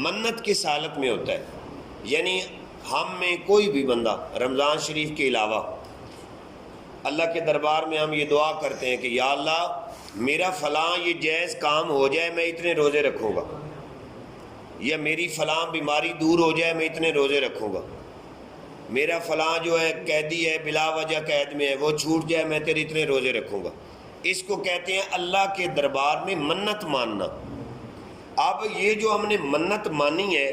منت کس حالت میں ہوتا ہے؟ یعنی ہم میں کوئی بھی بندہ رمضان شریف کے علاوہ اللہ کے دربار میں ہم یہ دعا کرتے ہیں کہ یا اللہ میرا فلاں یہ جائز کام ہو جائے میں اتنے روزے رکھوں گا، یا میری فلاں بیماری دور ہو جائے میں اتنے روزے رکھوں گا، میرا فلاں جو ہے قیدی ہے بلا وجہ قید میں ہے وہ چھوٹ جائے میں تیرے اتنے روزے رکھوں گا۔ اس کو کہتے ہیں اللہ کے دربار میں منت ماننا۔ اب یہ جو ہم نے منت مانی ہے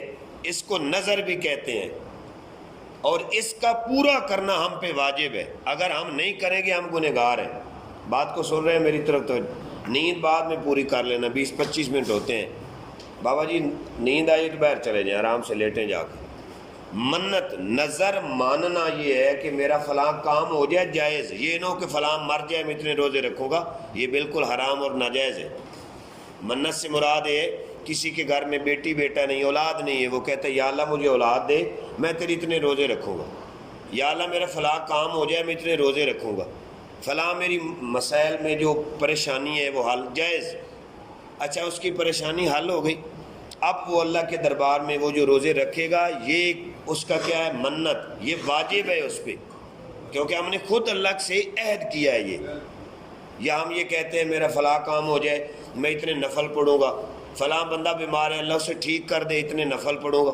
اس کو نظر بھی کہتے ہیں، اور اس کا پورا کرنا ہم پہ واجب ہے۔ اگر ہم نہیں کریں گے ہم گنہگار ہیں۔ بات کو سن رہے ہیں میری طرف؟ تو نیند بعد میں پوری کر لینا، 20-25 منٹ ہوتے ہیں۔ بابا جی نیند آئی تو باہر چلے جائیں، آرام سے لیٹیں جا کے۔ منت نظر ماننا یہ ہے کہ میرا فلاں کام ہو جائے جائز، یہ نہ ہو کہ فلاں مر جائے میں اتنے روزے رکھوں گا، یہ بالکل حرام اور ناجائز ہے۔ منت سے مراد ہے کسی کے گھر میں بیٹی بیٹا نہیں، اولاد نہیں ہے، وہ کہتا ہے یا اللہ مجھے اولاد دے میں تیرے اتنے روزے رکھوں گا، یا اللہ میرا فلاں کام ہو جائے میں اتنے روزے رکھوں گا، فلاں میری مسائل میں جو پریشانی ہے وہ حل جائز۔ اچھا اس کی پریشانی حل ہو گئی، اب وہ اللہ کے دربار میں وہ جو روزے رکھے گا یہ اس کا کیا ہے؟ منت، یہ واجب ہے اس پہ، کیونکہ ہم نے خود اللہ سے عہد کیا ہے۔ یہ یا ہم یہ کہتے ہیں میرا فلاں کام ہو جائے میں اتنے نفل پڑھوں گا، فلاں بندہ بیمار ہے اللہ اسے ٹھیک کر دے اتنے نفل پڑھوں گا۔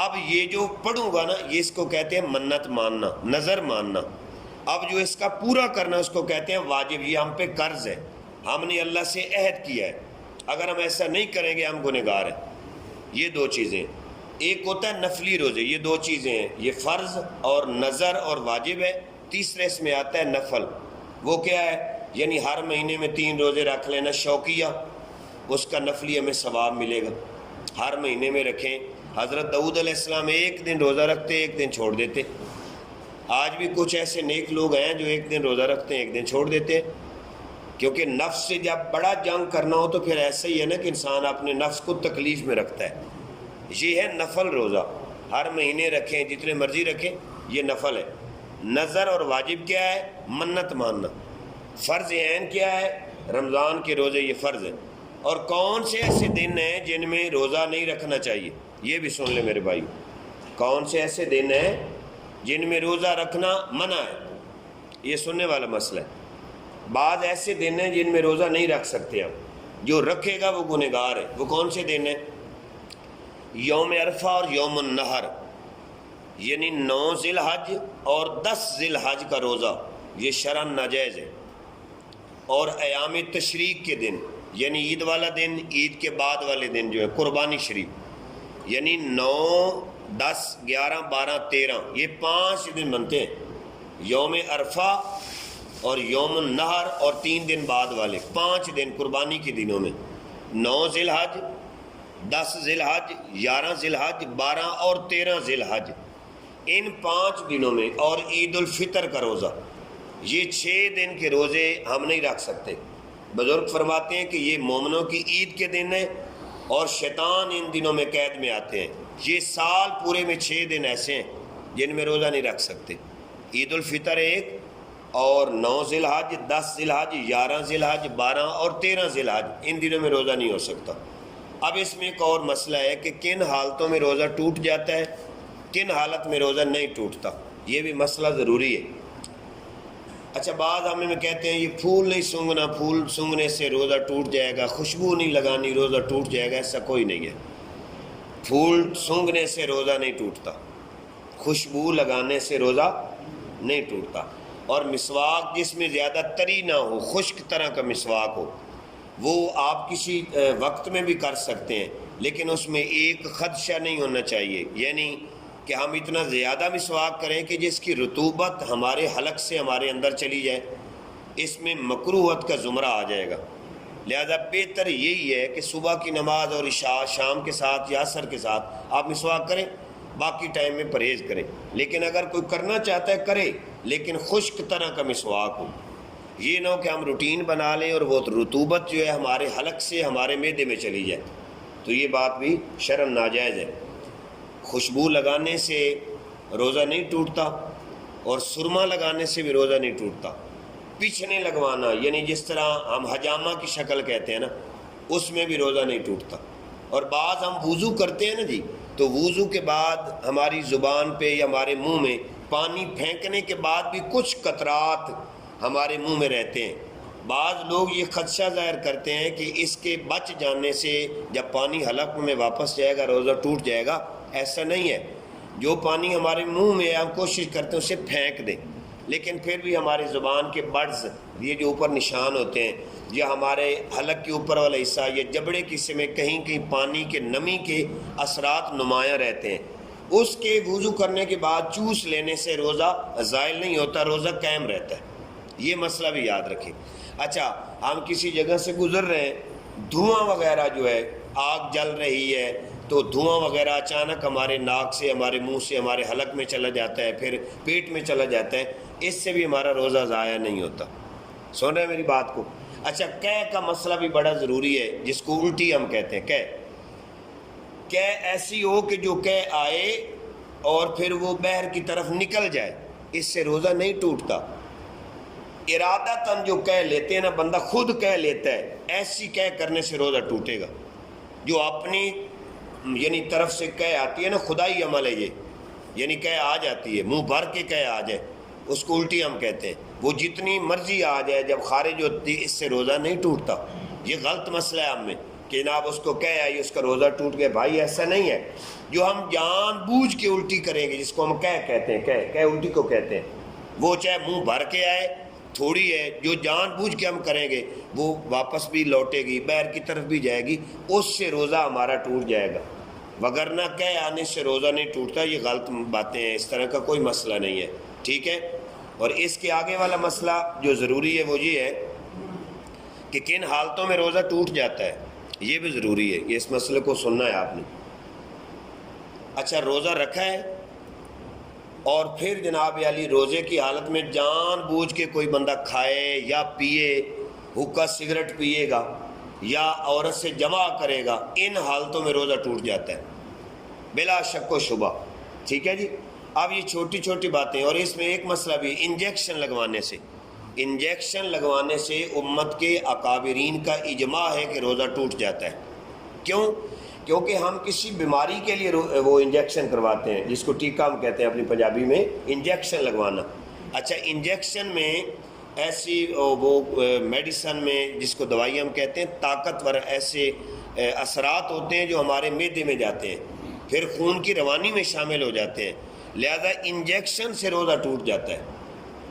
اب یہ جو پڑھوں گا نا یہ اس کو کہتے ہیں منت ماننا، نظر ماننا۔ اب جو اس کا پورا کرنا اس کو کہتے ہیں واجب، یہ ہم پہ قرض ہے، ہم نے اللہ سے عہد کیا ہے، اگر ہم ایسا نہیں کریں گے ہم گنہگار ہیں۔ یہ دو چیزیں، ایک ہوتا ہے نفلی روزے، یہ دو چیزیں ہیں، یہ فرض اور نظر اور واجب ہے۔ تیسرے اس میں آتا ہے نفل، وہ کیا ہے؟ یعنی ہر مہینے میں 3 روزے رکھ لینا شوقیہ، اس کا نفلی ہمیں ثواب ملے گا۔ ہر مہینے میں رکھیں۔ حضرت داؤد علیہ السلام ایک دن روزہ رکھتے ایک دن چھوڑ دیتے۔ آج بھی کچھ ایسے نیک لوگ ہیں جو ایک دن روزہ رکھتے ہیں ایک دن چھوڑ دیتے ہیں، کیونکہ نفس سے جب بڑا جنگ کرنا ہو تو پھر ایسا ہی ہے نا کہ انسان اپنے نفس کو تکلیف میں رکھتا ہے۔ یہ ہے نفل روزہ، ہر مہینے رکھیں جتنے مرضی رکھیں، یہ نفل ہے۔ نظر اور واجب کیا ہے؟ منت ماننا۔ فرض عین کیا ہے؟ رمضان کے روزے یہ فرض ہے۔ اور کون سے ایسے دن ہیں جن میں روزہ نہیں رکھنا چاہیے؟ یہ بھی سن لیں میرے بھائی، کون سے ایسے دن ہیں جن میں روزہ رکھنا منع ہے؟ یہ سننے والا مسئلہ ہے۔ بعض ایسے دن ہیں جن میں روزہ نہیں رکھ سکتے ہم، جو رکھے گا وہ گنہگار ہے۔ وہ کون سے دن ہیں؟ یوم عرفہ اور یوم النحر، یعنی 9 ذی الحج اور 10 ذی الحج کا روزہ، یہ شرعاً ناجائز ہے۔ اور ایام تشریق کے دن، یعنی عید والا دن، عید کے بعد والے دن جو ہے قربانی شریف، یعنی 9، 10، 11، 12، 13، یہ 5 دن بنتے ہیں، یوم عرفہ اور یوم النحر اور 3 دن بعد والے 5 دن قربانی کے دنوں میں، 9 ذی الحج، 10 ذی الحج، 11 ذی الحج، 12 اور 13 ذی الحج، ان 5 دنوں میں، اور عید الفطر کا روزہ، یہ 6 دن کے روزے ہم نہیں رکھ سکتے۔ بزرگ فرماتے ہیں کہ یہ مومنوں کی عید کے دن ہیں اور شیطان ان دنوں میں قید میں آتے ہیں۔ یہ سال پورے میں 6 دن ایسے ہیں جن میں روزہ نہیں رکھ سکتے۔ عید الفطر ایک، اور 9 ذی الحج، 10 ذی الحج، 11 ذی الحج، 12 اور 13 ذی الحج، ان دنوں میں روزہ نہیں ہو سکتا۔ اب اس میں ایک اور مسئلہ ہے کہ کن حالتوں میں روزہ ٹوٹ جاتا ہے، کن حالت میں روزہ نہیں ٹوٹتا، یہ بھی مسئلہ ضروری ہے۔ اچھا بعض ہمیں کہتے ہیں یہ پھول نہیں سونگھنا، پھول سونگھنے سے روزہ ٹوٹ جائے گا، خوشبو نہیں لگانی روزہ ٹوٹ جائے گا، ایسا کوئی نہیں ہے۔ پھول سونگھنے سے روزہ نہیں ٹوٹتا، خوشبو لگانے سے روزہ نہیں ٹوٹتا۔ اور مسواک جس میں زیادہ تری نہ ہو، خشک طرح کا مسواک ہو، وہ آپ کسی وقت میں بھی کر سکتے ہیں، لیکن اس میں ایک خدشہ نہیں ہونا چاہیے، یعنی کہ ہم اتنا زیادہ مسواک کریں کہ جس کی رطوبت ہمارے حلق سے ہمارے اندر چلی جائے، اس میں مکروہت کا زمرہ آ جائے گا۔ لہذا بہتر یہی ہے کہ صبح کی نماز اور عشاء، شام کے ساتھ یا عصر کے ساتھ آپ مسواک کریں، باقی ٹائم میں پرہیز کریں۔ لیکن اگر کوئی کرنا چاہتا ہے کرے، لیکن خشک طرح کا مسواک ہو، یہ نہ ہو کہ ہم روٹین بنا لیں اور وہ رطوبت جو ہے ہمارے حلق سے ہمارے معدے میں چلی جائے، تو یہ بات بھی شرعاً ناجائز ہے۔ خوشبو لگانے سے روزہ نہیں ٹوٹتا، اور سرما لگانے سے بھی روزہ نہیں ٹوٹتا۔ پیچھنے لگوانا، یعنی جس طرح ہم حجامہ کی شکل کہتے ہیں نا، اس میں بھی روزہ نہیں ٹوٹتا۔ اور بعض ہم وضو کرتے ہیں نا جی، تو وضو کے بعد ہماری زبان پہ یا ہمارے منہ میں پانی پھینکنے کے بعد بھی کچھ قطرات ہمارے منہ میں رہتے ہیں۔ بعض لوگ یہ خدشہ ظاہر کرتے ہیں کہ اس کے بچ جانے سے جب پانی حلق میں واپس جائے گا روزہ ٹوٹ جائے گا۔ ایسا نہیں ہے، جو پانی ہمارے منہ میں ہم کوشش کرتے ہیں اسے پھینک دیں، لیکن پھر بھی ہماری زبان کے بڈز، یہ جو اوپر نشان ہوتے ہیں، یا ہمارے حلق کے اوپر والا حصہ، یہ جبڑے کے حصے میں کہیں کہیں پانی کے نمی کے اثرات نمایاں رہتے ہیں۔ اس کے وضو کرنے کے بعد چوس لینے سے روزہ زائل نہیں ہوتا، روزہ قائم رہتا ہے۔ یہ مسئلہ بھی یاد رکھیں۔ اچھا، ہم کسی جگہ سے گزر رہے ہیں، دھواں وغیرہ جو ہے، آگ جل رہی ہے، تو دھواں وغیرہ اچانک ہمارے ناک سے، ہمارے منہ سے، ہمارے حلق میں چلا جاتا ہے، پھر پیٹ میں چلا جاتا ہے، اس سے بھی ہمارا روزہ ضائع نہیں ہوتا۔ سن رہے ہیں میری بات کو؟ اچھا، قے کا مسئلہ بھی بڑا ضروری ہے، جس کو الٹی ہم کہتے ہیں۔ قے ایسی ہو کہ جو قے آئے اور پھر وہ بحر کی طرف نکل جائے، اس سے روزہ نہیں ٹوٹتا۔ ارادتاً جو قے لیتے ہیں نا، بندہ خود قے لیتا ہے، ایسی قے کرنے سے روزہ ٹوٹے گا۔ جو اپنی یعنی طرف سے قے آتی ہے نا، خدائی عمل ہے یہ، یعنی قے آ جاتی ہے، منہ بھر کے قے آ جائے، اس کو الٹی ہم کہتے ہیں۔ وہ جتنی مرضی آ جائے، جب خارج ہوتی ہے اس سے روزہ نہیں ٹوٹتا۔ یہ غلط مسئلہ ہے ہم میں کہ جناب اس کو قے آئی، اس کا روزہ ٹوٹ گیا۔ بھائی ایسا نہیں ہے۔ جو ہم جان بوجھ کے الٹی کریں گے، جس کو ہم قے کہتے ہیں، قے الٹی کو کہتے ہیں، وہ چاہے منہ بھر کے آئے، تھوڑی ہے، جو جان بوجھ کے ہم کریں گے وہ واپس بھی لوٹے گی، بحر کی طرف بھی جائے گی، اس سے روزہ ہمارا ٹوٹ جائے گا۔ وگرنہ قے آنے سے روزہ نہیں ٹوٹتا۔ یہ غلط باتیں ہیں، اس طرح کا کوئی مسئلہ نہیں ہے، ٹھیک ہے۔ اور اس کے آگے والا مسئلہ جو ضروری ہے وہ یہ ہے کہ کن حالتوں میں روزہ ٹوٹ جاتا ہے، یہ بھی ضروری ہے، یہ اس مسئلے کو سننا ہے آپ نے۔ اچھا، روزہ رکھا ہے اور پھر جناب علی روزے کی حالت میں جان بوجھ کے کوئی بندہ کھائے یا پیے، حقہ سگریٹ پیے گا یا عورت سے جمع کرے گا، ان حالتوں میں روزہ ٹوٹ جاتا ہے بلا شک و شبہ، ٹھیک ہے جی۔ اب یہ چھوٹی چھوٹی باتیں، اور اس میں ایک مسئلہ بھی، انجیکشن لگوانے سے امت کے اکابرین کا اجماع ہے کہ روزہ ٹوٹ جاتا ہے۔ کیوں؟ کیونکہ ہم کسی بیماری کے لیے وہ انجیکشن کرواتے ہیں، جس کو ٹیکہ ہم کہتے ہیں اپنی پنجابی میں، انجیکشن لگوانا۔ اچھا، انجیکشن میں ایسی وہ میڈیسن میں، جس کو دوائی ہم کہتے ہیں، طاقتور ایسے اثرات ہوتے ہیں جو ہمارے معدے میں جاتے ہیں، پھر خون کی روانی میں شامل ہو جاتے ہیں، لہذا انجیکشن سے روزہ ٹوٹ جاتا ہے۔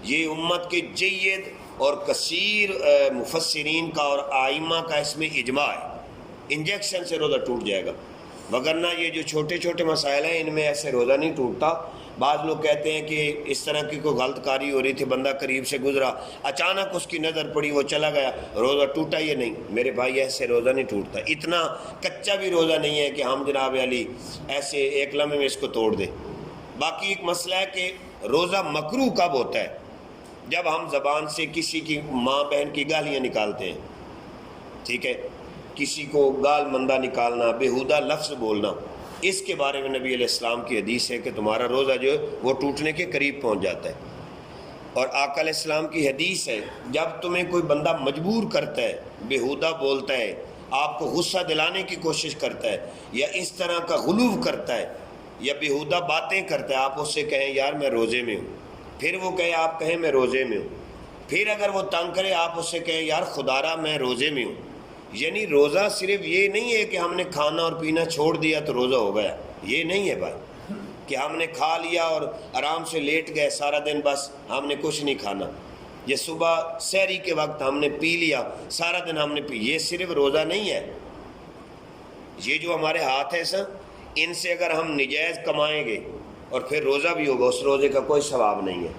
یہ امت کے جید اور کثیر مفسرین کا اور آئمہ کا اس میں اجماع ہے، انجیکشن سے روزہ ٹوٹ جائے گا۔ وگرنہ یہ جو چھوٹے چھوٹے مسائل ہیں، ان میں ایسے روزہ نہیں ٹوٹتا۔ بعض لوگ کہتے ہیں کہ اس طرح کی کوئی غلط کاری ہو رہی تھی، بندہ قریب سے گزرا، اچانک اس کی نظر پڑی، وہ چلا گیا، روزہ ٹوٹا؟ یہ نہیں میرے بھائی، ایسے روزہ نہیں ٹوٹتا۔ اتنا کچا بھی روزہ نہیں ہے کہ ہم جناب علی ایسے ایک لمحے میں اس کو توڑ دیں۔ باقی ایک مسئلہ ہے کہ روزہ مکروہ کب ہوتا ہے؟ جب ہم زبان سے کسی کی ماں بہن کی گالیاں نکالتے ہیں، ٹھیک ہے، کسی کو گال مندہ نکالنا، بیہودہ لفظ بولنا، اس کے بارے میں نبی علیہ السلام کی حدیث ہے کہ تمہارا روزہ جو ہے وہ ٹوٹنے کے قریب پہنچ جاتا ہے۔ اور آقا علیہ السلام کی حدیث ہے، جب تمہیں کوئی بندہ مجبور کرتا ہے، بیہودہ بولتا ہے، آپ کو غصہ دلانے کی کوشش کرتا ہے، یا اس طرح کا غلو کرتا ہے، یا بیہودہ باتیں کرتا ہے، آپ اس سے کہیں یار میں روزے میں ہوں، پھر وہ کہے، آپ کہیں میں روزے میں ہوں، پھر اگر وہ تنگ کرے آپ اس سے کہیں یار خدارا میں روزے میں ہوں۔ یعنی روزہ صرف یہ نہیں ہے کہ ہم نے کھانا اور پینا چھوڑ دیا تو روزہ ہو گیا، یہ نہیں ہے بھائی کہ ہم نے کھا لیا اور آرام سے لیٹ گئے سارا دن، بس ہم نے کچھ نہیں کھانا، یہ صبح سحری کے وقت ہم نے پی لیا، سارا دن ہم نے پی، یہ صرف روزہ نہیں ہے۔ یہ جو ہمارے ہاتھ ہیں سر، ان سے اگر ہم نجائز کمائیں گے اور پھر روزہ بھی ہوگا، اس روزے کا کوئی ثواب نہیں ہے۔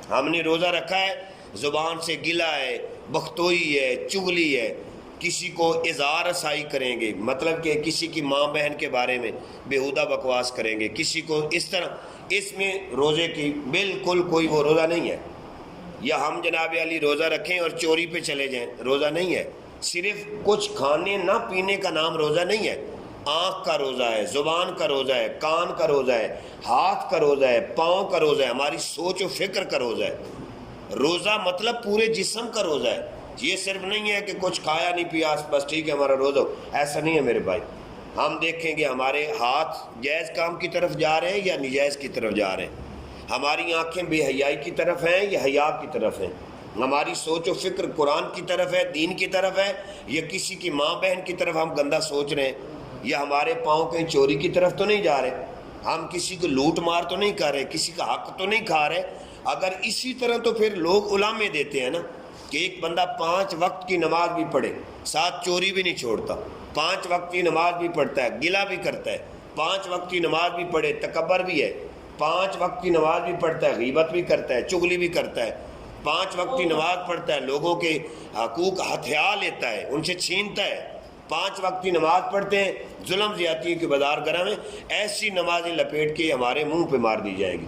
ہم نے روزہ رکھا ہے، زبان سے گلا ہے، بختوئی ہے، چغلی ہے، کسی کو اظہار رسائی کریں گے، مطلب کہ کسی کی ماں بہن کے بارے میں بیہودہ بکواس کریں گے، کسی کو اس طرح، اس میں روزے کی بالکل کوئی وہ روزہ نہیں ہے۔ یا ہم جناب علی روزہ رکھیں اور چوری پہ چلے جائیں، روزہ نہیں ہے۔ صرف کچھ کھانے نہ پینے کا نام روزہ نہیں ہے۔ آنکھ کا روزہ ہے، زبان کا روزہ ہے، کان کا روزہ ہے، ہاتھ کا روزہ ہے، پاؤں کا روزہ ہے، ہماری سوچ و فکر کا روزہ ہے۔ روزہ مطلب پورے جسم کا روزہ ہے، یہ صرف نہیں ہے کہ کچھ کھایا نہیں پیا بس ٹھیک ہے ہمارا روزہ، ایسا نہیں ہے میرے بھائی۔ ہم دیکھیں گے ہمارے ہاتھ جائز کام کی طرف جا رہے ہیں یا نجائز کی طرف جا رہے ہیں، ہماری آنکھیں بے حیائی کی طرف ہیں یا حیا کی طرف ہیں، ہماری سوچ و فکر قرآن کی طرف ہے، دین کی طرف ہے، یا کسی کی ماں بہن کی طرف ہم گندہ سوچ رہے ہیں، یا ہمارے پاؤں کہیں چوری کی طرف تو نہیں جا رہے، ہم کسی کو لوٹ مار تو نہیں کر رہے، کسی کا حق تو نہیں کھا رہے۔ اگر اسی طرح تو پھر لوگ علامے دیتے ہیں نا کہ ایک بندہ 5 وقت کی نماز بھی پڑھے، ساتھ چوری بھی نہیں چھوڑتا، 5 وقت کی نماز بھی پڑھتا ہے، گلہ بھی کرتا ہے، 5 وقت کی نماز بھی پڑھے، تکبر بھی ہے، 5 وقت کی نماز بھی پڑھتا ہے، غیبت بھی کرتا ہے، چغلی بھی کرتا ہے، 5 وقت کی نماز پڑھتا ہے، لوگوں کے حقوق ہتھیا لیتا ہے، ان سے چھینتا ہے، 5 وقت کی نماز پڑھتے ہیں، ظلم زیادتی کے بازار گرم میں، ایسی نمازیں لپیٹ کے ہمارے منہ پہ مار دی جائے گی۔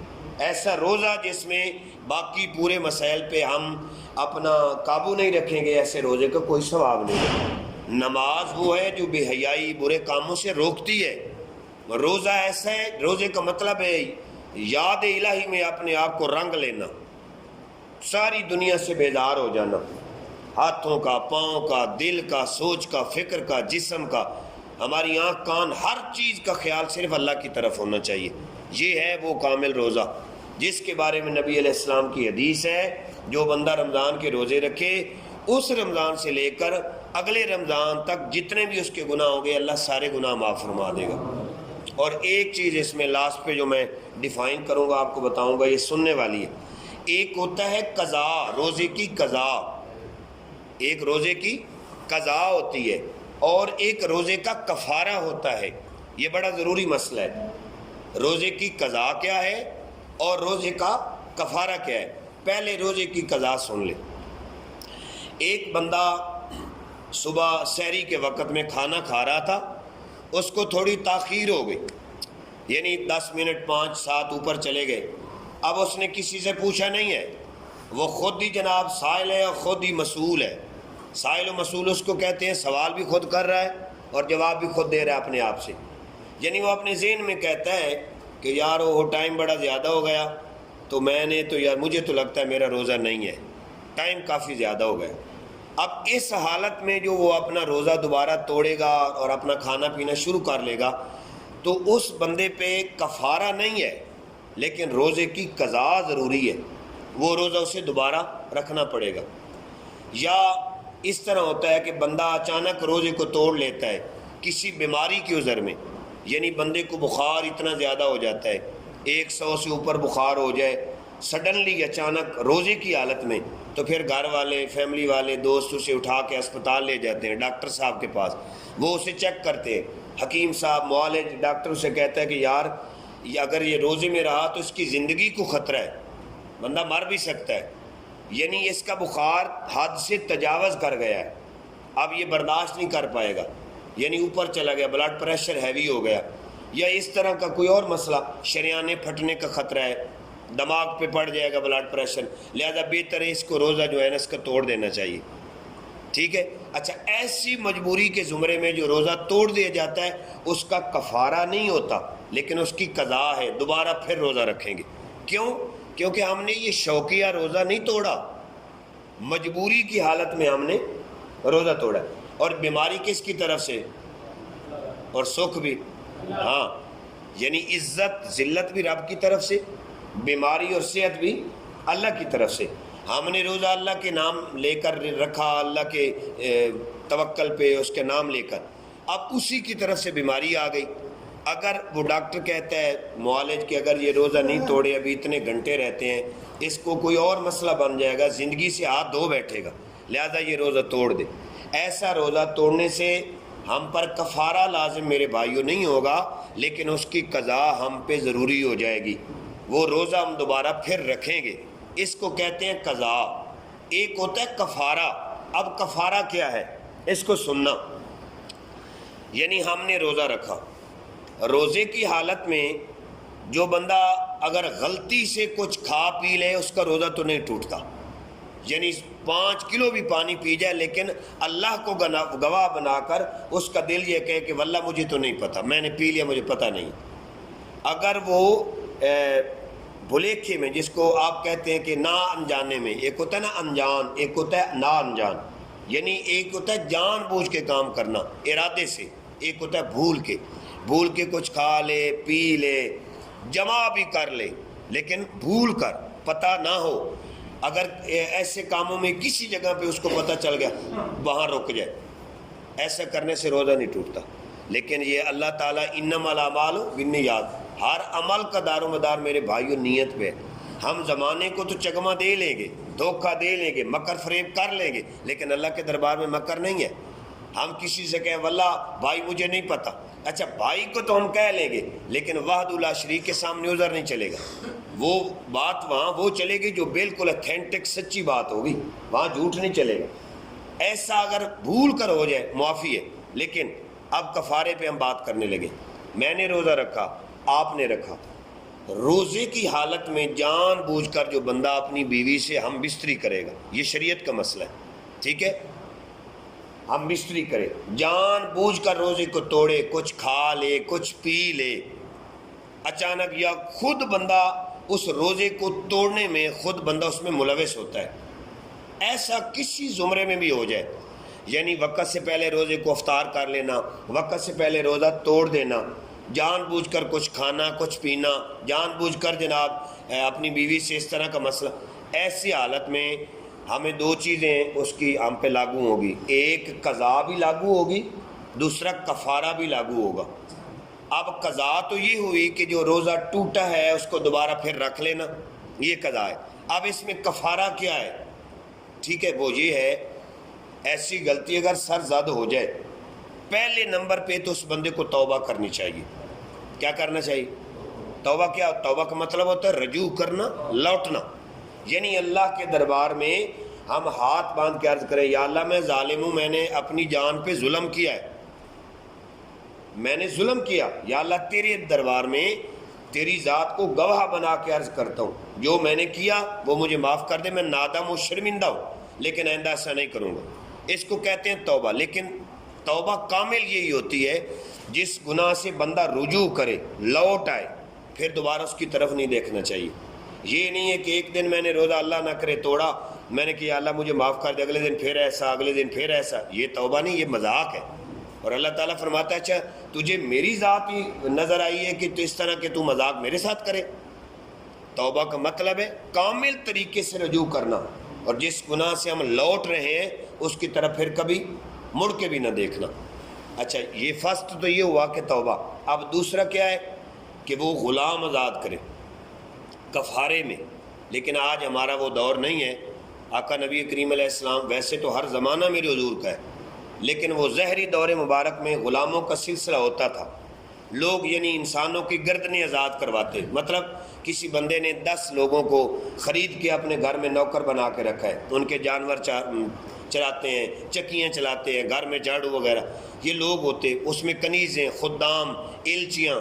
ایسا روزہ جس میں باقی پورے مسائل پہ ہم اپنا قابو نہیں رکھیں گے، ایسے روزے کا کوئی ثواب نہیں ہے۔ نماز وہ ہے جو بے حیائی برے کاموں سے روکتی ہے، روزہ ایسا ہے، روزے کا مطلب ہے یاد الہی میں اپنے آپ کو رنگ لینا، ساری دنیا سے بیزار ہو جانا، ہاتھوں کا، پاؤں کا، دل کا، سوچ کا، فکر کا، جسم کا، ہماری آنکھ کان ہر چیز کا خیال صرف اللہ کی طرف ہونا چاہیے۔ یہ ہے وہ کامل روزہ جس کے بارے میں نبی علیہ السلام کی حدیث ہے، جو بندہ رمضان کے روزے رکھے اس رمضان سے لے کر اگلے رمضان تک جتنے بھی اس کے گناہ ہوں گے اللہ سارے گناہ معاف فرما دے گا۔ اور ایک چیز اس میں لاسٹ پہ جو میں ڈیفائن کروں گا آپ کو بتاؤں گا، یہ سننے والی ہے۔ ایک ہوتا ہے قضا، روزے کی قضا، ایک روزے کی قضا ہوتی ہے، اور ایک روزے کا کفارہ ہوتا ہے۔ یہ بڑا ضروری مسئلہ ہے، روزے کی قضا کیا ہے اور روزے کا کفارہ کیا ہے۔ پہلے روزے کی قضا سن لیں۔ ایک بندہ صبح سحری کے وقت میں کھانا کھا رہا تھا، اس کو تھوڑی تاخیر ہو گئی، یعنی 10 منٹ 5 7 اوپر چلے گئے۔ اب اس نے کسی سے پوچھا نہیں ہے، وہ خود ہی جناب سائل ہے اور خود ہی مسئول ہے۔ سائل و مسئول اس کو کہتے ہیں، سوال بھی خود کر رہا ہے اور جواب بھی خود دے رہا ہے اپنے آپ سے، یعنی وہ اپنے ذہن میں کہتا ہے کہ یار وہ ٹائم بڑا زیادہ ہو گیا، تو میں نے تو یار مجھے تو لگتا ہے میرا روزہ نہیں ہے، ٹائم کافی زیادہ ہو گیا۔ اب اس حالت میں جو وہ اپنا روزہ دوبارہ توڑے گا اور اپنا کھانا پینا شروع کر لے گا، تو اس بندے پہ کفارہ نہیں ہے لیکن روزے کی قضا ضروری ہے، وہ روزہ اسے دوبارہ رکھنا پڑے گا۔ یا اس طرح ہوتا ہے کہ بندہ اچانک روزے کو توڑ لیتا ہے کسی بیماری کی عذر میں، یعنی بندے کو بخار اتنا زیادہ ہو جاتا ہے، 100 سے اوپر بخار ہو جائے سڈنلی اچانک روزے کی حالت میں، تو پھر گھر والے، فیملی والے، دوست اسے اٹھا کے اسپتال لے جاتے ہیں ڈاکٹر صاحب کے پاس، وہ اسے چیک کرتے ہیں، حکیم صاحب معالج ڈاکٹر اسے کہتا ہے کہ یار اگر یہ روزے میں رہا تو اس کی زندگی کو خطرہ ہے، بندہ مر بھی سکتا ہے، یعنی اس کا بخار حد سے تجاوز کر گیا ہے، اب یہ برداشت نہیں کر پائے گا، یعنی اوپر چلا گیا، بلڈ پریشر ہیوی ہو گیا، یا اس طرح کا کوئی اور مسئلہ، شریانے پھٹنے کا خطرہ ہے، دماغ پہ پڑ جائے گا بلڈ پریشر، لہذا بہتر ہے اس کو روزہ جو ہے نا اس کا توڑ دینا چاہیے، ٹھیک ہے۔ اچھا، ایسی مجبوری کے زمرے میں جو روزہ توڑ دیا جاتا ہے اس کا کفارہ نہیں ہوتا لیکن اس کی قضا ہے، دوبارہ پھر روزہ رکھیں گے۔ کیوں؟ کیونکہ ہم نے یہ شوقیہ روزہ نہیں توڑا، مجبوری کی حالت میں ہم نے روزہ توڑا، اور بیماری کس کی طرف سے اور سکھ بھی، ہاں، یعنی عزت ذلت بھی رب کی طرف سے، بیماری اور صحت بھی اللہ کی طرف سے۔ ہم نے روزہ اللہ کے نام لے کر رکھا، اللہ کے توکل پہ اس کے نام لے کر، اب اسی کی طرف سے بیماری آ گئی۔ اگر وہ ڈاکٹر کہتا ہے معالج کہ اگر یہ روزہ نہیں توڑے ابھی اتنے گھنٹے رہتے ہیں، اس کو کوئی اور مسئلہ بن جائے گا، زندگی سے ہاتھ دھو بیٹھے گا، لہذا یہ روزہ توڑ دے، ایسا روزہ توڑنے سے ہم پر کفارہ لازم میرے بھائیوں نہیں ہوگا لیکن اس کی قضا ہم پہ ضروری ہو جائے گی، وہ روزہ ہم دوبارہ پھر رکھیں گے، اس کو کہتے ہیں قضا۔ ایک ہوتا ہے کفارہ۔ اب کفارہ کیا ہے اس کو سننا، یعنی ہم نے روزہ رکھا، روزے کی حالت میں جو بندہ اگر غلطی سے کچھ کھا پی لے اس کا روزہ تو نہیں ٹوٹتا، یعنی 5 کلو بھی پانی پی جائے لیکن اللہ کو گواہ بنا کر اس کا دل یہ کہے کہ واللہ مجھے تو نہیں پتہ، میں نے پی لیا مجھے پتہ نہیں، اگر وہ بھلیکھے میں، جس کو آپ کہتے ہیں کہ نا انجانے میں، ایک ہوتا ہے نا انجان، ایک ہوتا ہے نا انجان، یعنی ایک ہوتا ہے جان بوجھ کے کام کرنا ارادے سے، ایک ہوتا ہے بھول کے کچھ کھا لے پی لے جمع بھی کر لے لیکن بھول کر پتہ نہ ہو، اگر ایسے کاموں میں کسی جگہ پہ اس کو پتہ چل گیا وہاں رک جائے، ایسا کرنے سے روزہ نہیں ٹوٹتا۔ لیکن یہ اللہ تعالیٰ انما الاعمال بالنیات، ہر عمل کا دار و مدار میرے بھائیوں نیت پہ ہے۔ ہم زمانے کو تو چکما دے لیں گے، دھوکہ دے لیں گے، مکر فریب کر لیں گے، لیکن اللہ کے دربار میں مکر نہیں ہے۔ ہم کسی سے کہیں واللہ بھائی مجھے نہیں پتہ، اچھا بھائی کو تو ہم کہہ لیں گے لیکن وحدہ لا شریک کے سامنے عذر نہیں چلے گا۔ وہ بات وہاں وہ چلے گی جو بالکل اتھینٹک سچی بات ہوگی، وہاں جھوٹ نہیں چلے گا۔ ایسا اگر بھول کر ہو جائے معافی ہے، لیکن اب کفارے پہ ہم بات کرنے لگے۔ میں نے روزہ رکھا، آپ نے رکھا، روزے کی حالت میں جان بوجھ کر جو بندہ اپنی بیوی سے ہم بستری کرے گا، یہ شریعت کا مسئلہ ہے، ٹھیک ہے؟ ہم بستری کرے، جان بوجھ کر روزے کو توڑے، کچھ کھا لے کچھ پی لے اچانک، یا خود بندہ اس روزے کو توڑنے میں خود بندہ اس میں ملوث ہوتا ہے، ایسا کسی زمرے میں بھی ہو جائے، یعنی وقت سے پہلے روزے کو افطار کر لینا، وقت سے پہلے روزہ توڑ دینا، جان بوجھ کر کچھ کھانا کچھ پینا، جان بوجھ کر جناب اپنی بیوی سے اس طرح کا مسئلہ، ایسی حالت میں ہمیں دو چیزیں اس کی ہم پہ لاگو ہوگی، ایک قضا بھی لاگو ہوگی، دوسرا کفارہ بھی لاگو ہوگا۔ اب قضا تو یہ ہوئی کہ جو روزہ ٹوٹا ہے اس کو دوبارہ پھر رکھ لینا، یہ قضا ہے۔ اب اس میں کفارہ کیا ہے؟ ٹھیک ہے، وہ یہ ہے ایسی غلطی اگر سر زد ہو جائے، پہلے نمبر پہ تو اس بندے کو توبہ کرنی چاہیے۔ کیا کرنا چاہیے؟ توبہ۔ کیا توبہ کا مطلب ہوتا ہے؟ رجوع کرنا، لوٹنا، یعنی اللہ کے دربار میں ہم ہاتھ باندھ کے عرض کریں یا اللہ میں ظالم ہوں، میں نے اپنی جان پہ ظلم کیا ہے، میں نے ظلم کیا، یا اللہ تیرے دربار میں تیری ذات کو گواہ بنا کے عرض کرتا ہوں جو میں نے کیا وہ مجھے معاف کر دے، میں نادم و شرمندہ ہوں، لیکن آئندہ ایسا نہیں کروں گا۔ اس کو کہتے ہیں توبہ۔ لیکن توبہ کامل یہی ہوتی ہے جس گناہ سے بندہ رجوع کرے، لوٹ آئے، پھر دوبارہ اس کی طرف نہیں دیکھنا چاہیے۔ یہ نہیں ہے کہ ایک دن میں نے روزہ اللہ نہ کرے توڑا، میں نے کہا اللہ مجھے معاف کر دے، اگلے دن پھر ایسا، اگلے دن پھر ایسا، یہ توبہ نہیں، یہ مذاق ہے۔ اور اللہ تعالیٰ فرماتا ہے اچھا تجھے میری ذات ہی نظر آئی ہے کہ تو اس طرح کہ تو مذاق میرے ساتھ کرے؟ توبہ کا مطلب ہے کامل طریقے سے رجوع کرنا، اور جس گناہ سے ہم لوٹ رہے ہیں اس کی طرف پھر کبھی مڑ کے بھی نہ دیکھنا۔ اچھا یہ فرسٹ تو یہ ہوا کہ توبہ۔ اب دوسرا کیا ہے کہ وہ غلام آزاد کرے کفارے میں، لیکن آج ہمارا وہ دور نہیں ہے۔ آقا نبی کریم علیہ السلام، ویسے تو ہر زمانہ میرے حضور کا ہے، لیکن وہ ظہری دور مبارک میں غلاموں کا سلسلہ ہوتا تھا، لوگ یعنی انسانوں کی گردنیں آزاد کرواتے، مطلب کسی بندے نے 10 لوگوں کو خرید کے اپنے گھر میں نوکر بنا کے رکھا ہے، ان کے جانور چلاتے ہیں، چکیاں چلاتے ہیں، گھر میں جھاڑو وغیرہ، یہ لوگ ہوتے، اس میں کنیزیں، خدام، ایلچیاں،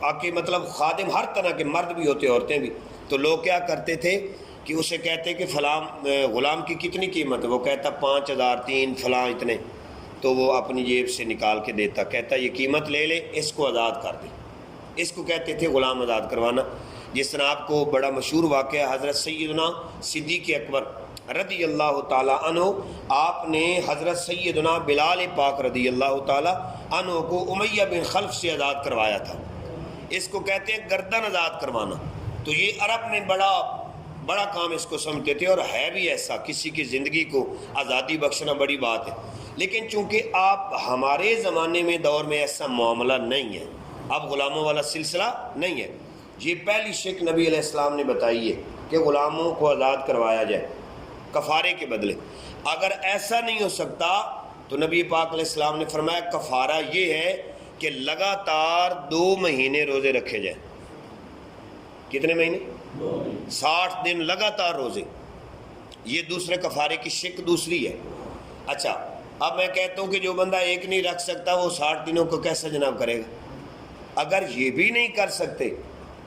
آکے مطلب خادم، ہر طرح کے، مرد بھی ہوتے عورتیں بھی۔ تو لوگ کیا کرتے تھے کہ اسے کہتے کہ فلاں غلام کی کتنی قیمت ہے، وہ کہتا 5000، 3 فلاں اتنے، تو وہ اپنی جیب سے نکال کے دیتا، کہتا یہ قیمت لے لے، اس کو آزاد کر دے۔ اس کو کہتے تھے غلام آزاد کروانا۔ جس طرح آپ کو بڑا مشہور واقعہ حضرت سیدنا صدیق اکبر رضی اللہ تعالیٰ عنہ، آپ نے حضرت سیدنا بلال پاک رضی اللہ تعالیٰ عنہ کو امیہ بن خلف سے آزاد کروایا تھا۔ اس کو کہتے ہیں گردن آزاد کروانا۔ تو یہ عرب میں بڑا کام اس کو سمجھتے تھے، اور ہے بھی ایسا، کسی کی زندگی کو آزادی بخشنا بڑی بات ہے۔ لیکن چونکہ آپ ہمارے زمانے میں دور میں ایسا معاملہ نہیں ہے، اب غلاموں والا سلسلہ نہیں ہے۔ یہ پہلی شک نبی علیہ السلام نے بتائی ہے کہ غلاموں کو آزاد کروایا جائے کفارے کے بدلے۔ اگر ایسا نہیں ہو سکتا تو نبی پاک علیہ السلام نے فرمایا کفارہ یہ ہے کہ لگاتار 2 مہینے روزے رکھے جائیں۔ کتنے مہینے؟ 60 دن لگاتار روزے۔ یہ دوسرے کفارے کی شک دوسری ہے۔ اچھا اب میں کہتا ہوں کہ جو بندہ ایک نہیں رکھ سکتا وہ 60 دنوں کو کیسے جناب کرے گا؟ اگر یہ بھی نہیں کر سکتے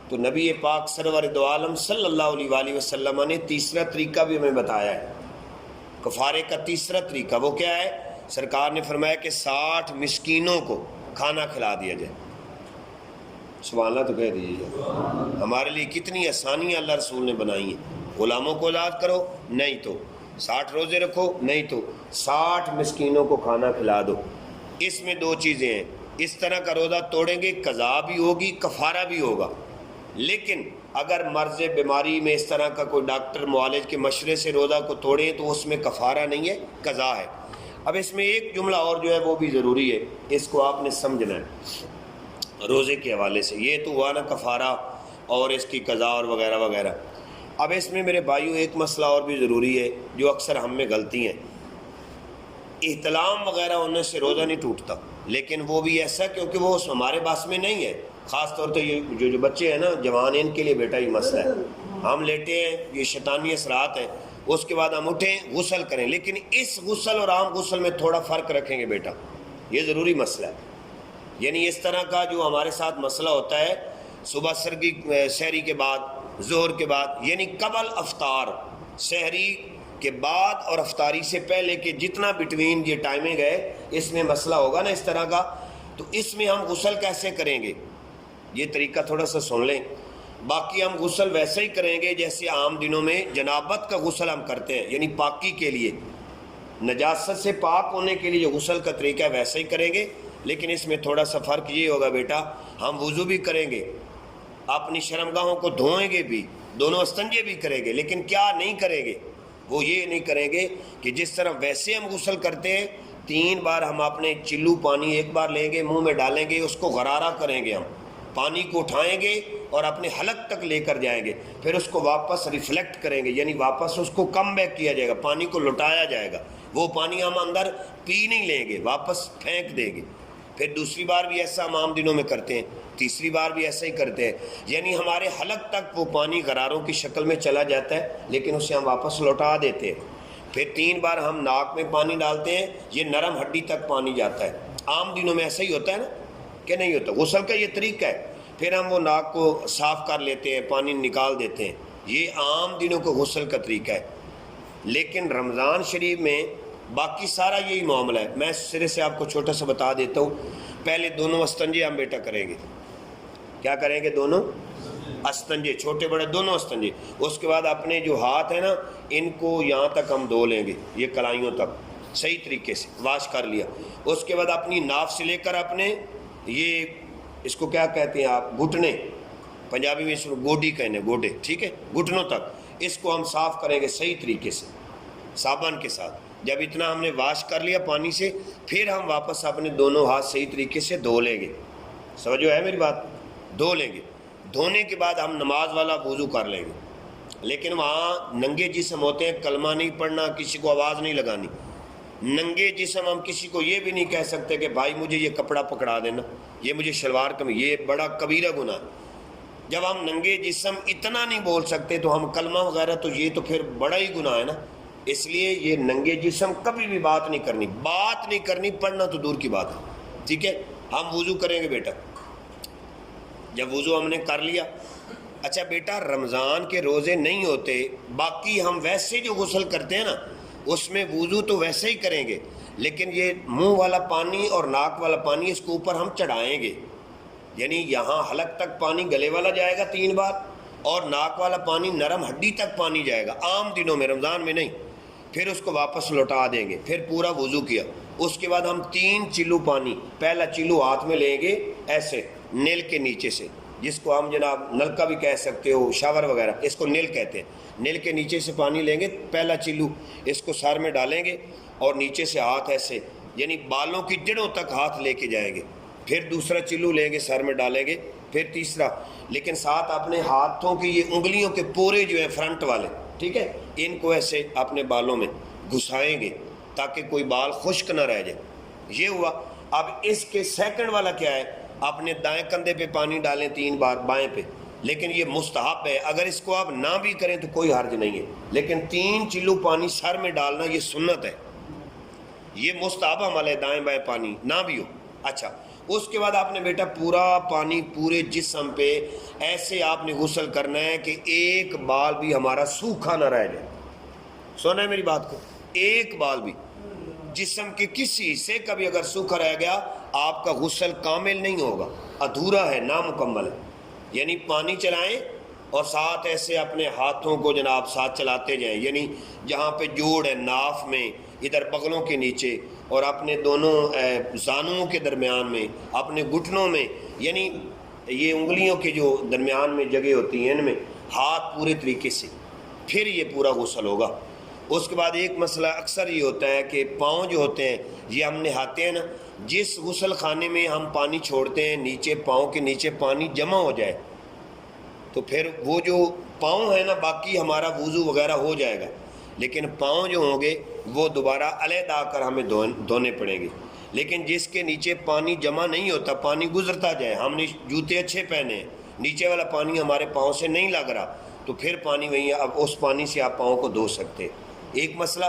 تو نبی پاک سرور دو عالم صلی اللہ علیہ وآلہ وسلم نے تیسرا طریقہ بھی ہمیں بتایا ہے۔ کفارے کا تیسرا طریقہ وہ کیا ہے؟ سرکار نے فرمایا کہ 60 مسکینوں کو کھانا کھلا دیا جائے۔ سبحان اللہ تو کہہ دیجیے۔ ہمارے لیے کتنی آسانیاں اللہ رسول نے بنائی ہیں۔ غلاموں کو آزاد کرو، نہیں تو 60 روزے رکھو، نہیں تو 60 مسکینوں کو کھانا کھلا دو۔ اس میں دو چیزیں ہیں، اس طرح کا روزہ توڑیں گے قضا بھی ہوگی کفارہ بھی ہوگا، لیکن اگر مرض بیماری میں اس طرح کا کوئی ڈاکٹر معالج کے مشورے سے روزہ کو توڑیں تو اس میں کفارہ نہیں ہے، قضا ہے۔ اب اس میں ایک جملہ اور جو ہے وہ بھی ضروری ہے، اس کو آپ نے سمجھنا ہے روزے کے حوالے سے۔ یہ تو ہوا نا کفارہ اور اس کی قضا اور وغیرہ وغیرہ۔ اب اس میں میرے بھائیوں ایک مسئلہ اور بھی ضروری ہے جو اکثر ہم میں غلطی ہیں۔ احتلام وغیرہ ہونے سے روزہ نہیں ٹوٹتا، لیکن وہ بھی ایسا کیونکہ وہ ہمارے پاس میں نہیں ہے، خاص طور پہ یہ جو بچے ہیں نا جوان، ان کے لیے بیٹا یہ مسئلہ ہے۔ ہم لیٹے ہیں، یہ شیطانی اثرات ہیں، اس کے بعد ہم اٹھیں غسل کریں، لیکن اس غسل اور عام غسل میں تھوڑا فرق رکھیں گے بیٹا، یہ ضروری مسئلہ ہے۔ یعنی اس طرح کا جو ہمارے ساتھ مسئلہ ہوتا ہے صبح سحری کے بعد، ظہر کے بعد، یعنی قبل افطار، سحری کے بعد اور افطاری سے پہلے کے جتنا بٹوین یہ ٹائمنگ ہے، اس میں مسئلہ ہوگا نا اس طرح کا، تو اس میں ہم غسل کیسے کریں گے یہ طریقہ تھوڑا سا سن لیں۔ باقی ہم غسل ویسے ہی کریں گے جیسے عام دنوں میں جنابت کا غسل ہم کرتے ہیں، یعنی پاکی کے لیے، نجاست سے پاک ہونے کے لیے جو غسل کا طریقہ ہے ویسے ہی کریں گے، لیکن اس میں تھوڑا سا فرق یہ ہوگا بیٹا، ہم وضو بھی کریں گے، اپنی شرمگاہوں کو دھوئیں گے بھی، دونوں استنجے بھی کریں گے، لیکن کیا نہیں کریں گے، وہ یہ نہیں کریں گے کہ جس طرح ویسے ہم غسل کرتے ہیں 3 بار ہم اپنے چلو پانی ایک بار لیں گے، منہ میں ڈالیں گے، اس کو غرارہ کریں گے، ہم پانی کو اٹھائیں گے اور اپنے حلق تک لے کر جائیں گے، پھر اس کو واپس ریفلیکٹ کریں گے، یعنی واپس اس کو کم بیک کیا جائے گا، پانی کو لٹایا جائے گا، وہ پانی ہم اندر پی نہیں لیں گے، واپس پھینک دیں گے، پھر دوسری بار بھی ایسا ہم عام دنوں میں کرتے ہیں، تیسری بار بھی ایسا ہی کرتے ہیں، یعنی ہمارے حلق تک وہ پانی غراروں کی شکل میں چلا جاتا ہے، لیکن اسے ہم واپس لوٹا دیتے ہیں۔ پھر 3 بار ہم ناک میں پانی ڈالتے ہیں، یہ نرم ہڈی تک پانی جاتا ہے۔ عام دنوں میں ایسا ہی ہوتا ہے نا کہ نہیں ہوتا؟ غسل کا یہ طریقہ ہے۔ پھر ہم وہ ناک کو صاف کر لیتے ہیں، پانی نکال دیتے ہیں، یہ عام دنوں کو غسل کا طریقہ ہے۔ لیکن رمضان شریف میں باقی سارا یہی معاملہ ہے۔ میں سرے سے آپ کو چھوٹا سا بتا دیتا ہوں۔ پہلے دونوں استنجے ہم بیٹا کریں گے، کیا کریں گے؟ دونوں استنجے، چھوٹے بڑے دونوں استنجے۔ اس کے بعد اپنے جو ہاتھ ہیں نا ان کو یہاں تک ہم دھو لیں گے، یہ کلائیوں تک صحیح طریقے سے واش کر لیا۔ اس کے بعد اپنی ناف سے لے کر اپنے یہ اس کو کیا کہتے ہیں آپ، گھٹنے، پنجابی میں اس کو گوڈی کہنے، گوڈے، ٹھیک ہے، گھٹنوں تک اس کو ہم صاف کریں گے صحیح طریقے سے صابن کے ساتھ۔ جب اتنا ہم نے واش کر لیا پانی سے، پھر ہم واپس اپنے دونوں ہاتھ صحیح طریقے سے دھو لیں گے۔ سمجھو ہے میری بات؟ دھو لیں گے۔ دھونے کے بعد ہم نماز والا وضو کر لیں گے، لیکن وہاں ننگے جسم ہوتے ہیں، کلمہ نہیں پڑھنا، کسی کو آواز نہیں لگانی۔ ننگے جسم ہم کسی کو یہ بھی نہیں کہہ سکتے کہ بھائی مجھے یہ کپڑا پکڑا دینا، یہ مجھے شلوار کم، یہ بڑا کبیرہ گناہ ہے۔ جب ہم ننگے جسم اتنا نہیں بول سکتے تو ہم کلمہ وغیرہ، تو یہ تو پھر بڑا ہی گناہ ہے نا۔ اس لیے یہ ننگے جسم کبھی بھی بات نہیں کرنی، پڑھنا تو دور کی بات ہے، ٹھیک ہے۔ ہم وضو کریں گے بیٹا۔ جب وضو ہم نے کر لیا، اچھا بیٹا رمضان کے روزے نہیں ہوتے، باقی ہم ویسے جو غسل کرتے ہیں نا اس میں وضو تو ویسے ہی کریں گے، لیکن یہ منہ والا پانی اور ناک والا پانی اس کے اوپر ہم چڑھائیں گے، یعنی یہاں حلق تک پانی گلے والا جائے گا 3 بار، اور ناک والا پانی نرم ہڈی تک پانی جائے گا، عام دنوں میں، رمضان میں نہیں۔ پھر اس کو واپس لوٹا دیں گے، پھر پورا وضو کیا۔ اس کے بعد ہم 3 چلو پانی، پہلا چلو ہاتھ میں لیں گے ایسے نیل کے نیچے سے، جس کو ہم جناب نلکا بھی کہہ سکتے ہو، شاور وغیرہ، اس کو نیل کہتے ہیں۔ نیل کے نیچے سے پانی لیں گے، پہلا چلو اس کو سر میں ڈالیں گے اور نیچے سے ہاتھ ایسے، یعنی بالوں کی جڑوں تک ہاتھ لے کے جائیں گے۔ پھر دوسرا چلو لیں گے، سر میں ڈالیں گے، پھر تیسرا، لیکن ساتھ اپنے ہاتھوں کی یہ انگلیوں کے پورے جو ہیں فرنٹ والے، ٹھیک ہے، ان کو ایسے اپنے بالوں میں گھسائیں گے تاکہ کوئی بال خشک نہ رہ جائے۔ یہ ہوا۔ اب اس کے سیکنڈ والا کیا ہے؟ اپنے دائیں کندھے پہ پانی ڈالیں 3 بار، بائیں پہ، لیکن یہ مستحب ہے، اگر اس کو آپ نہ بھی کریں تو کوئی حرج نہیں ہے، لیکن 3 چلو پانی سر میں ڈالنا یہ سنت ہے، یہ مستحب عمل ہے، دائیں بائیں پانی نہ بھی ہو۔ اچھا، اس کے بعد آپ نے بیٹا پورا پانی پورے جسم پہ ایسے آپ نے غسل کرنا ہے کہ ایک بال بھی ہمارا سوکھا نہ رہ جائے۔ سونا ہے میری بات کو؟ ایک بال بھی جسم کے کسی حصے کا بھی اگر سوکھا رہ گیا، آپ کا غسل کامل نہیں ہوگا، ادھورا ہے، نامکمل ہے۔ یعنی پانی چلائیں اور ساتھ ایسے اپنے ہاتھوں کو جناب ساتھ چلاتے جائیں، یعنی جہاں پہ جوڑ ہے ناف میں، ادھر بغلوں کے نیچے، اور اپنے دونوں زانوؤں کے درمیان میں، اپنے گھٹنوں میں، یعنی یہ انگلیوں کے جو درمیان میں جگہ ہوتی ہیں ان میں ہاتھ پورے طریقے سے، پھر یہ پورا غسل ہوگا۔ اس کے بعد ایک مسئلہ اکثر یہ ہوتا ہے کہ پاؤں جو ہوتے ہیں یہ ہم نہاتے ہیں نا، جس غسل خانے میں ہم پانی چھوڑتے ہیں نیچے پاؤں کے نیچے پانی جمع ہو جائے تو پھر وہ جو پاؤں ہے نا باقی ہمارا وضو وغیرہ ہو جائے گا، لیکن پاؤں جو ہوں گے وہ دوبارہ علیحدہ آ کر ہمیں دھونے پڑیں گے۔ لیکن جس کے نیچے پانی جمع نہیں ہوتا، پانی گزرتا جائے، ہم نے جوتے اچھے پہنے ہیں، نیچے والا پانی ہمارے پاؤں سے نہیں لگ رہا تو پھر پانی وہیں، اب اس پانی سے آپ پاؤں کو دھو سکتے ہیں۔ ایک مسئلہ،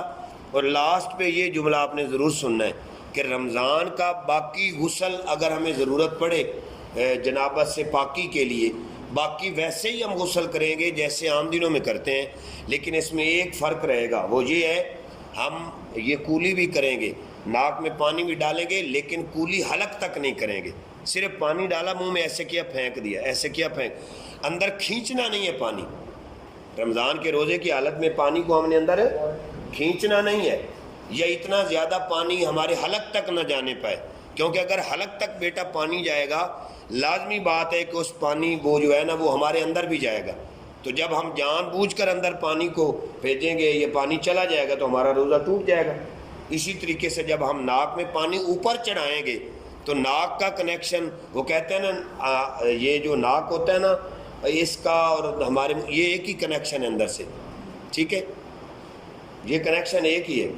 اور لاسٹ پہ یہ جملہ آپ نے ضرور سننا ہے کہ رمضان کا باقی غسل اگر ہمیں ضرورت پڑے جنابت سے پاکی کے لیے، باقی ویسے ہی ہم غسل کریں گے جیسے عام دنوں میں کرتے ہیں، لیکن اس میں ایک فرق رہے گا، وہ یہ ہے ہم یہ کولی بھی کریں گے، ناک میں پانی بھی ڈالیں گے، لیکن کولی حلق تک نہیں کریں گے، صرف پانی ڈالا منہ میں ایسے کیا پھینک دیا، ایسے کیا پھینک، اندر کھینچنا نہیں ہے پانی۔ رمضان کے روزے کی حالت میں پانی کو ہم نے اندر کھینچنا نہیں ہے، یا اتنا زیادہ پانی ہمارے حلق تک نہ جانے پائے، کیونکہ اگر حلق تک بیٹا پانی جائے گا لازمی بات ہے کہ اس پانی وہ جو ہے نا وہ ہمارے اندر بھی جائے گا، تو جب ہم جان بوجھ کر اندر پانی کو بھیجیں گے یہ پانی چلا جائے گا تو ہمارا روزہ ٹوٹ جائے گا۔ اسی طریقے سے جب ہم ناک میں پانی اوپر چڑھائیں گے تو ناک کا کنیکشن، وہ کہتے ہیں نا یہ جو ناک ہوتا ہے نا اس کا اور ہمارے یہ ایک ہی کنیکشن ہے اندر سے، ٹھیک ہے، یہ کنیکشن ایک ہی ہے،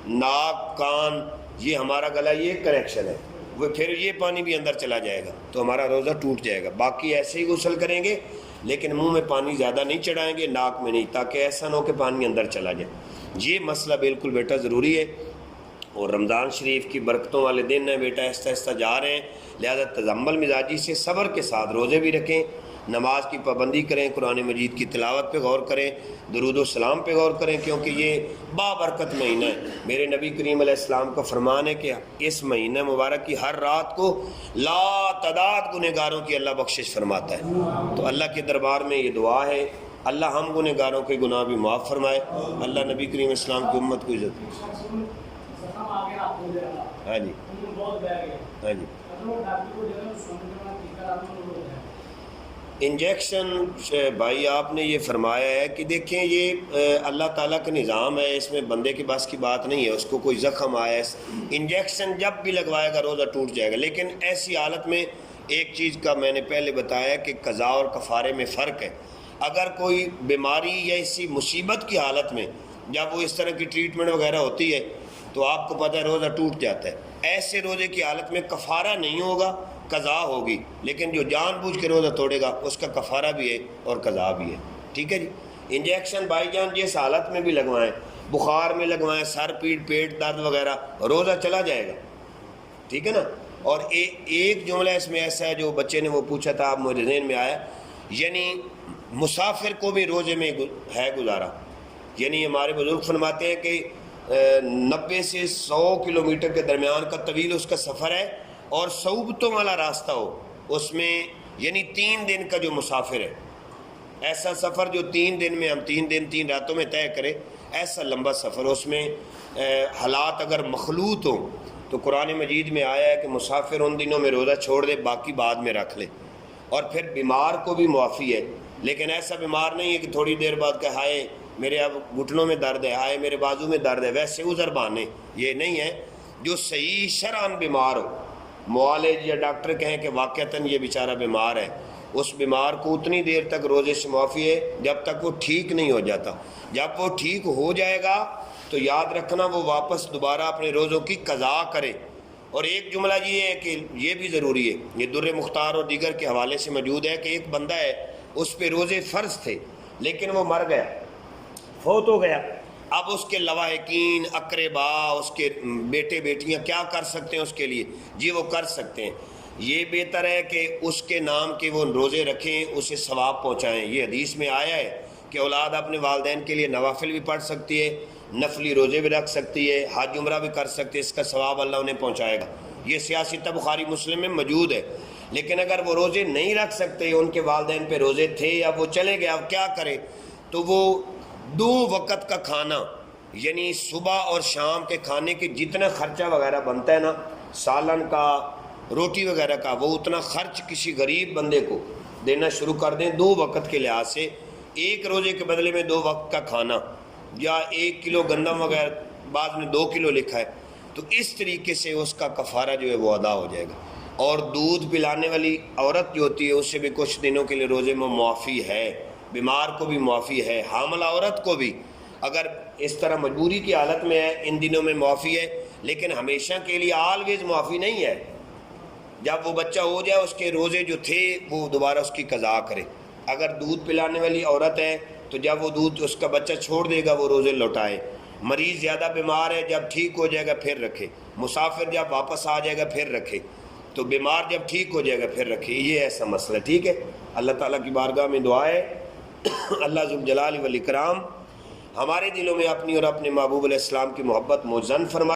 ناک کان یہ ہمارا گلا یہ کنیکشن ہے، وہ پھر یہ پانی بھی اندر چلا جائے گا تو ہمارا روزہ ٹوٹ جائے گا۔ باقی ایسے ہی غسل کریں گے لیکن منہ میں پانی زیادہ نہیں چڑھائیں گے، ناک میں نہیں، تاکہ ایسا نہ ہو کہ پانی اندر چلا جائے۔ یہ مسئلہ بالکل بیٹا ضروری ہے، اور رمضان شریف کی برکتوں والے دن ہیں بیٹا، آہستہ آہستہ جا رہے ہیں، لہذا تجمل مزاجی سے صبر کے ساتھ روزے بھی رکھیں، نماز کی پابندی کریں، قرآن مجید کی تلاوت پہ غور کریں، درود و سلام پہ غور کریں، کیونکہ یہ بابرکت مہینہ ہے۔ میرے نبی کریم علیہ السلام کا فرمان ہے کہ اس مہینہ مبارک کی ہر رات کو لا تعداد گنہگاروں کی اللہ بخشش فرماتا ہے۔ تو اللہ کے دربار میں یہ دعا ہے، اللہ ہم گنہگاروں کے گناہ بھی معاف فرمائے، اللہ نبی کریم اسلام کی امت کو عزت۔ ہاں جی ہاں جی، انجیکشن بھائی آپ نے یہ فرمایا ہے کہ دیکھیں یہ اللہ تعالیٰ کا نظام ہے، اس میں بندے کے پاس کی بات نہیں ہے، اس کو کوئی زخم آیا ہے انجیکشن جب بھی لگوائے گا روزہ ٹوٹ جائے گا۔ لیکن ایسی حالت میں ایک چیز کا میں نے پہلے بتایا کہ قضاء اور کفارے میں فرق ہے۔ اگر کوئی بیماری یا اسی مصیبت کی حالت میں جب وہ اس طرح کی ٹریٹمنٹ وغیرہ ہوتی ہے تو آپ کو پتہ ہے روزہ ٹوٹ جاتا ہے، ایسے روزے کی حالت میں کفارہ نہیں ہوگا، قضا ہوگی، لیکن جو جان بوجھ کے روزہ توڑے گا اس کا کفارہ بھی ہے اور قضا بھی ہے، ٹھیک ہے جی۔ انجیکشن بھائی جان جس حالت میں بھی لگوائیں، بخار میں لگوائیں، سر پیٹ پیٹ درد وغیرہ، روزہ چلا جائے گا، ٹھیک ہے نا۔ اور ایک جملہ اس میں ایسا ہے جو بچے نے وہ پوچھا تھا، آپ مجھے ذہن میں آیا، یعنی مسافر کو بھی روزے میں ہے گزارا، یعنی ہمارے بزرگ فرماتے ہیں کہ 90 سے 100 کلومیٹر کے درمیان کا طویل اس کا سفر ہے اور صعوبتوں والا راستہ ہو، اس میں یعنی 3 دن کا جو مسافر ہے، ایسا سفر جو 3 دن میں ہم 3 دن 3 راتوں میں طے کرے، ایسا لمبا سفر، اس میں حالات اگر مخلوط ہوں تو قرآن مجید میں آیا ہے کہ مسافر ان دنوں میں روزہ چھوڑ دے، باقی بعد میں رکھ لے۔ اور پھر بیمار کو بھی معافی ہے، لیکن ایسا بیمار نہیں ہے کہ تھوڑی دیر بعد کہ ہائے میرے اب گھٹنوں میں درد ہے، ہائے میرے بازو میں درد ہے، ویسے عذر بہانے، یہ نہیں ہے۔ جو صحیح شرعاً بیمار ہو، معالج یا ڈاکٹر کہیں کہ واقعتاً یہ بیچارہ بیمار ہے، اس بیمار کو اتنی دیر تک روزے سے معافی ہے جب تک وہ ٹھیک نہیں ہو جاتا۔ جب وہ ٹھیک ہو جائے گا تو یاد رکھنا وہ واپس دوبارہ اپنے روزوں کی قضا کرے۔ اور ایک جملہ یہ ہے کہ یہ بھی ضروری ہے، یہ در مختار اور دیگر کے حوالے سے موجود ہے کہ ایک بندہ ہے اس پہ روزے فرض تھے لیکن وہ مر گیا، فوت ہو گیا، اب اس کے لواحقین اقربا اس کے بیٹے بیٹیاں کیا کر سکتے ہیں اس کے لیے؟ جی وہ کر سکتے ہیں، یہ بہتر ہے کہ اس کے نام کے وہ روزے رکھیں، اسے ثواب پہنچائیں۔ یہ حدیث میں آیا ہے کہ اولاد اپنے والدین کے لیے نوافل بھی پڑھ سکتی ہے، نفلی روزے بھی رکھ سکتی ہے، حج عمرہ بھی کر سکتی ہے، اس کا ثواب اللہ انہیں پہنچائے گا۔ یہ سیاست بخاری مسلم میں موجود ہے۔ لیکن اگر وہ روزے نہیں رکھ سکتے، ان کے والدین پہ روزے تھے یا وہ چلے گئے، اب کیا کرے؟ تو وہ 2 وقت کا کھانا یعنی صبح اور شام کے کھانے کے جتنا خرچہ وغیرہ بنتا ہے نا، سالن کا، روٹی وغیرہ کا، وہ اتنا خرچ کسی غریب بندے کو دینا شروع کر دیں 2 وقت کے لحاظ سے. ایک روزے کے بدلے میں 2 وقت کا کھانا، یا 1 کلو گندم وغیرہ، بعض میں 2 کلو لکھا ہے، تو اس طریقے سے اس کا کفارہ جو ہے وہ ادا ہو جائے گا. اور دودھ پلانے والی عورت جو ہوتی ہے اس سے بھی کچھ دنوں کے لیے روزے میں معافی ہے، بیمار کو بھی معافی ہے، حاملہ عورت کو بھی اگر اس طرح مجبوری کی حالت میں ہے ان دنوں میں معافی ہے، لیکن ہمیشہ کے لیے آلویز معافی نہیں ہے. جب وہ بچہ ہو جائے اس کے روزے جو تھے وہ دوبارہ اس کی قضا کرے. اگر دودھ پلانے والی عورت ہے تو جب وہ دودھ اس کا بچہ چھوڑ دے گا وہ روزے لوٹائے. مریض زیادہ بیمار ہے جب ٹھیک ہو جائے گا پھر رکھے. مسافر جب واپس آ جائے گا پھر رکھے. تو بیمار جب ٹھیک ہو جائے گا پھر رکھے. یہ ایسا مسئلہ. ٹھیک ہے، اللہ تعالیٰ کی بارگاہ میں دعا ہے اللہ ذوالجلال والاکرام ہمارے دلوں میں اپنی اور اپنے محبوب علیہ السلام کی محبت مزن فرمائے.